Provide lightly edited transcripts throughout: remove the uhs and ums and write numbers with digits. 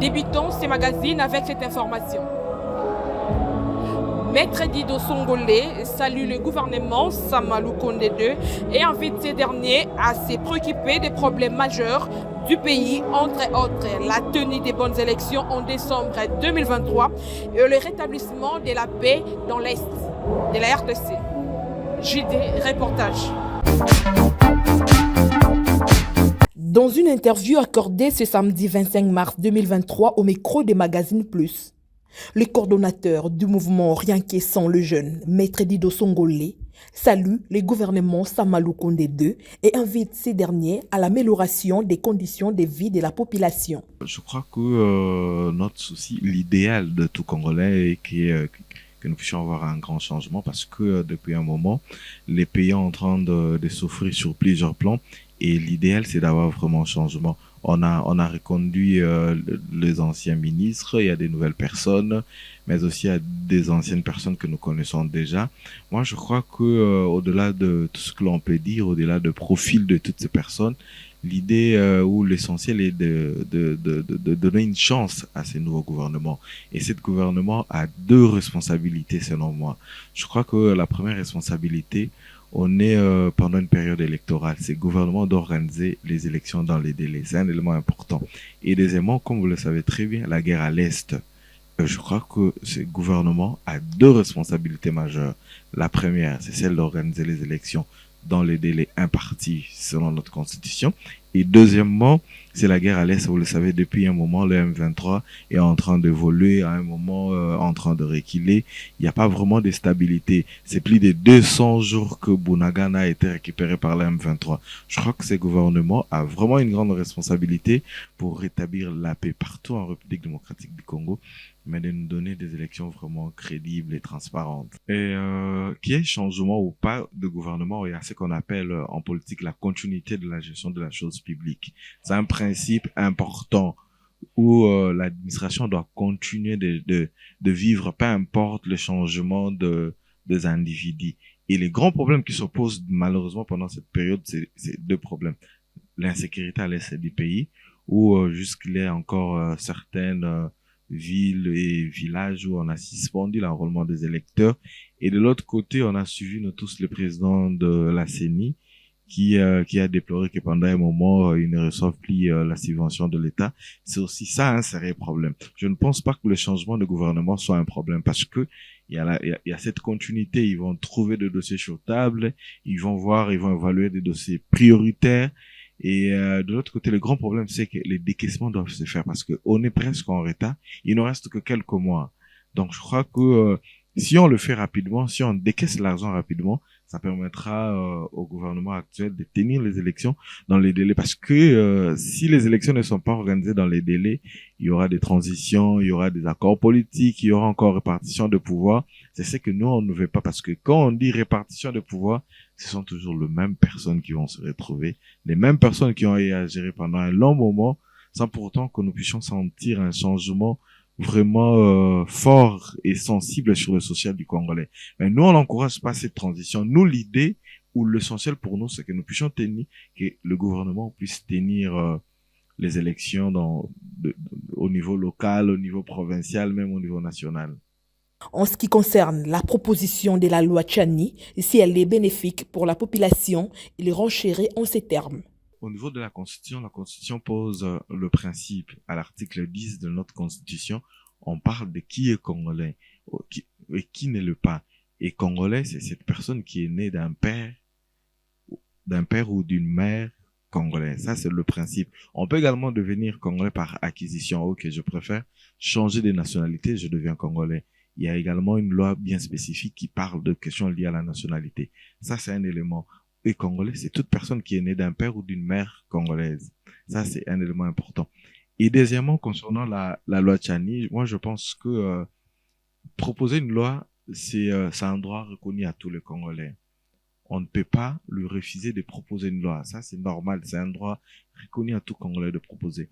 Débutons ces magazines avec cette information. Maître Dido Songolé salue le gouvernement Samalou Kondé II et invite ces derniers à se préoccuper des problèmes majeurs du pays, entre autres la tenue des bonnes élections en décembre 2023 et le rétablissement de la paix dans l'Est de la RDC. JD Reportage. Dans une interview accordée ce samedi 25 mars 2023 au micro des Magazines Plus, le coordonnateur du mouvement Rien qu'est-sans le jeune, Maître Dido Songolé, salue le gouvernement Samalou Kondé II et invite ces derniers à l'amélioration des conditions de vie de la population. Je crois que notre souci, l'idéal de tout Congolais est que nous puissions avoir un grand changement parce que depuis un moment, les pays sont en train de souffrir sur plusieurs plans et l'idéal c'est d'avoir vraiment un changement. On a reconduit les anciens ministres, il y a des nouvelles personnes, mais aussi il y a des anciennes personnes que nous connaissons déjà. Moi, je crois que au-delà de tout ce que l'on peut dire, au-delà du profil de toutes ces personnes, l'idée ou l'essentiel est de donner une chance à ces nouveaux gouvernements. Et ce gouvernement a deux responsabilités selon moi. Je crois que la première responsabilité, on est pendant une période électorale. C'est le gouvernement d'organiser les élections dans les délais. C'est un élément important. Et deuxièmement, comme vous le savez très bien, la guerre à l'Est. Je crois que ce gouvernement a deux responsabilités majeures. La première, c'est celle d'organiser les élections dans les délais impartis selon notre constitution. Et deuxièmement, c'est la guerre à l'Est. Vous le savez, depuis un moment, le M23 est en train d'évoluer, à un moment en train de reculer. Il n'y a pas vraiment de stabilité. C'est plus de 200 jours que Bunagana a été récupéré par le M23. Je crois que ce gouvernement a vraiment une grande responsabilité pour rétablir la paix partout en République démocratique du Congo, mais de nous donner des élections vraiment crédibles et transparentes. Et qu'il y ait changement ou pas de gouvernement, il y a ce qu'on appelle en politique la continuité de la gestion de la chose publique. C'est un principe important où l'administration doit continuer de vivre, peu importe le changement des individus. Et les grands problèmes qui se posent malheureusement pendant cette période, c'est deux problèmes. L'insécurité à l'est du pays, où jusqu'il y a encore certaines villes et villages où on a suspendu l'enrôlement des électeurs. Et de l'autre côté, on a suivi nous tous le président de la CENI qui a déploré que pendant un moment, ils ne reçoivent plus la subvention de l'État. C'est aussi ça un sérieux problème. Je ne pense pas que le changement de gouvernement soit un problème parce que il y a cette continuité. Ils vont trouver des dossiers sur table, ils vont évaluer des dossiers prioritaires. Et de l'autre côté, le grand problème, c'est que les décaissements doivent se faire parce que on est presque en retard. Il ne reste que quelques mois. Donc, je crois que si on le fait rapidement, si on décaisse l'argent rapidement, ça permettra au gouvernement actuel de tenir les élections dans les délais. Parce que si les élections ne sont pas organisées dans les délais, il y aura des transitions, il y aura des accords politiques, il y aura encore répartition de pouvoir. C'est ce que nous, on ne veut pas. Parce que quand on dit répartition de pouvoir, ce sont toujours les mêmes personnes qui vont se retrouver, les mêmes personnes qui ont eu à gérer pendant un long moment, sans pour autant que nous puissions sentir un changement vraiment fort et sensible sur le social du Congolais. Mais nous, on n'encourage pas cette transition. Nous, l'idée ou l'essentiel pour nous, c'est que nous puissions tenir, que le gouvernement puisse tenir les élections au niveau local, au niveau provincial, même au niveau national. En ce qui concerne la proposition de la loi Tchani, si elle est bénéfique pour la population, il renchérit en ces termes. Au niveau de la Constitution pose le principe, à l'article 10 de notre Constitution, on parle de qui est Congolais et qui ne l'est pas. Et Congolais, c'est cette personne qui est née d'un père ou d'une mère congolais. Ça, c'est le principe. On peut également devenir Congolais par acquisition. Ok, je préfère changer de nationalité, je deviens Congolais. Il y a également une loi bien spécifique qui parle de questions liées à la nationalité. Ça, c'est un élément. Et Congolais, c'est toute personne qui est née d'un père ou d'une mère congolaise. Ça, c'est un élément important. Et deuxièmement, concernant la loi Tchani, moi, je pense que proposer une loi, c'est un droit reconnu à tous les Congolais. On ne peut pas lui refuser de proposer une loi. Ça, c'est normal. C'est un droit reconnu à tout Congolais de proposer.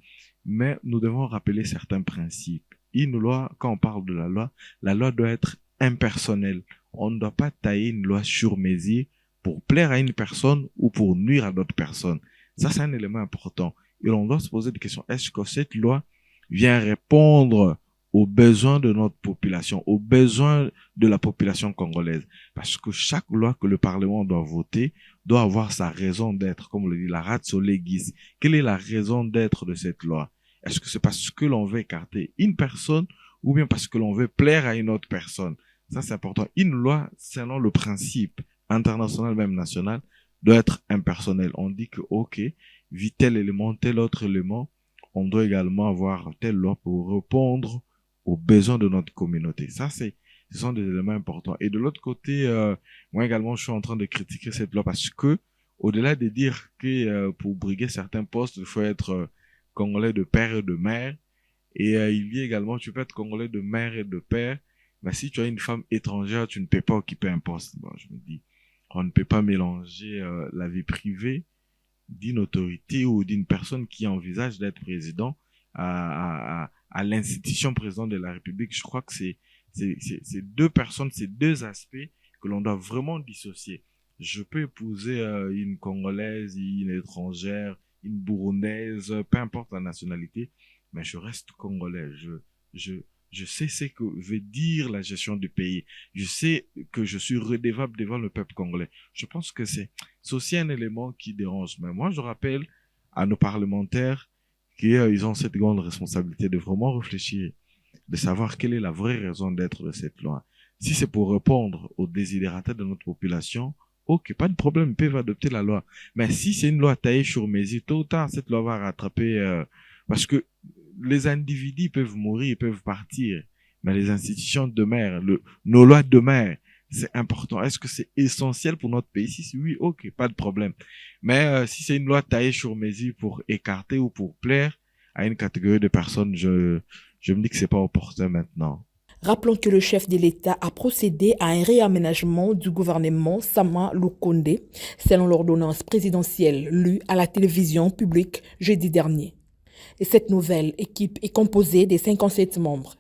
Mais nous devons rappeler certains principes. Une loi, quand on parle de la loi doit être impersonnelle. On ne doit pas tailler une loi sur mesure pour plaire à une personne ou pour nuire à d'autres personnes. Ça, c'est un élément important. Et on doit se poser des questions. Est-ce que cette loi vient répondre aux besoins de notre population, aux besoins de la population congolaise. Parce que chaque loi que le Parlement doit voter doit avoir sa raison d'être, comme on le dit, la ratio legis. Quelle est la raison d'être de cette loi? Est-ce que c'est parce que l'on veut écarter une personne ou bien parce que l'on veut plaire à une autre personne? Ça, c'est important. Une loi, selon le principe international, même national, doit être impersonnelle. On dit que, OK, vu tel élément, tel autre élément, on doit également avoir telle loi pour répondre aux besoins de notre communauté. Ça, ce sont des éléments importants. Et de l'autre côté, moi également, je suis en train de critiquer cette loi parce que, au-delà de dire que pour briguer certains postes, il faut être congolais de père et de mère, et il y a également, tu peux être congolais de mère et de père, mais si tu as une femme étrangère, tu ne peux pas occuper un poste. Bon, je me dis, on ne peut pas mélanger la vie privée d'une autorité ou d'une personne qui envisage d'être président à l'institution présidente de la République. Je crois que c'est deux personnes, c'est deux aspects que l'on doit vraiment dissocier. Je peux épouser une Congolaise, une étrangère, une Burundaise, peu importe la nationalité, mais je reste Congolais. Je sais ce que veut dire la gestion du pays. Je sais que je suis redevable devant le peuple congolais. Je pense que c'est aussi un élément qui dérange. Mais moi, je rappelle à nos parlementaires qu'ils ont cette grande responsabilité de vraiment réfléchir, de savoir quelle est la vraie raison d'être de cette loi. Si c'est pour répondre aux desiderata de notre population, ok, pas de problème, ils peuvent adopter la loi. Mais si c'est une loi taillée sur mesure, tôt ou tard, cette loi va rattraper, parce que les individus peuvent mourir, ils peuvent partir, mais les institutions demeurent, nos lois demeurent. C'est important. Est-ce que c'est essentiel pour notre pays? Si oui, ok, pas de problème. Mais si c'est une loi taillée sur mesure pour écarter ou pour plaire à une catégorie de personnes, je me dis que c'est pas opportun maintenant. Rappelons que le chef de l'État a procédé à un réaménagement du gouvernement Sama Lukonde, selon l'ordonnance présidentielle lue à la télévision publique jeudi dernier. Et cette nouvelle équipe est composée des 57 membres.